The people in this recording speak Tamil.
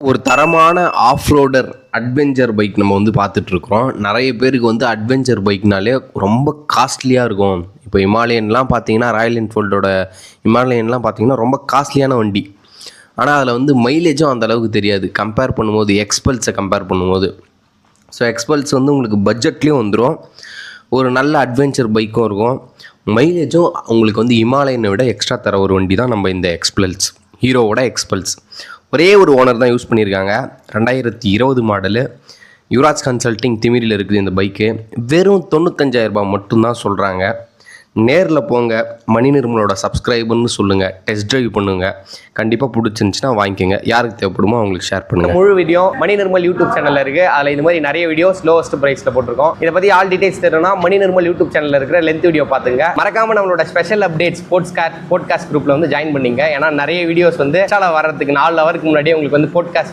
ஒரு தரமான ஆஃப் ரோடர் அட்வென்ச்சர் பைக் நம்ம வந்து பார்த்துட்ருக்குறோம். நிறைய பேருக்கு வந்து அட்வென்ச்சர் பைக்னாலே ரொம்ப காஸ்ட்லியாக இருக்கும். இப்போ ஹிமாலயன்லாம் பார்த்தீங்கன்னா, ராயல் என்ஃபீல்டோட ஹிமாலயன்லாம் பார்த்தீங்கன்னா ரொம்ப காஸ்ட்லியான வண்டி. ஆனால் அதில் வந்து மைலேஜும் அந்த அளவுக்கு தெரியாது கம்பேர் பண்ணும்போது, எக்ஸ்பல்ஸை கம்பேர் பண்ணும்போது. ஸோ எக்ஸ்பல்ஸ் வந்து உங்களுக்கு பட்ஜெட்லேயும் வந்துடும், ஒரு நல்ல அட்வென்ச்சர் பைக்கும் இருக்கும், மைலேஜும் உங்களுக்கு வந்து ஹிமாலயனை விட எக்ஸ்ட்ரா தர ஒரு வண்டி தான் நம்ம இந்த எக்ஸ்பல்ஸ், ஹீரோவோட எக்ஸ்பல்ஸ். ஒரே ஒரு ஓனர் தான் யூஸ் பண்ணியிருக்காங்க. 2020 மாடலு, யுவராஜ் கன்சல்ட்டிங் திமிரியில் இருக்குது இந்த பைக்கு. வெறும் 95,000 மட்டும்தான் சொல்கிறாங்க. நேரில் போங்க, மணி நிர்மலோட சப்ஸ்கிரைபர்னு சொல்லுங்கள், டெஸ்ட் ட்ரைவ் பண்ணுங்கள். கண்டிப்பாக பிடிச்சிருந்துச்சின்னா வாங்கிக்கோங்க. யாருக்கு தேவைப்படுமோ அவங்களுக்கு ஷேர் பண்ணுங்கள். முழு வீடியோ மணி நிர்மல் யூடியூப் சேனலில் இருக்குது. அதில் இது மாதிரி நிறைய வீடியோஸ் லோவஸ்ட் ப்ரைஸில் போட்டிருக்கோம். இதை பற்றி ஆல் டீடைல்ஸ் தெரியணும்னா மணி நிர்மல் யூடியூப் சேனலில் இருக்கிற லென்த் வீடியோ பார்த்துங்க. மறக்காமல் நம்மளோட ஸ்பெஷல் அப்டேட்ஸ் போட்காஸ்ட் குரூப்பில் வந்து ஜாயின் பண்ணிங்க. ஏன்னா நிறைய வீடியோஸ் வந்து வர்றதுக்கு 4 ஹவருக்கு முன்னாடியே உங்களுக்கு வந்து போட்காஸ்ட்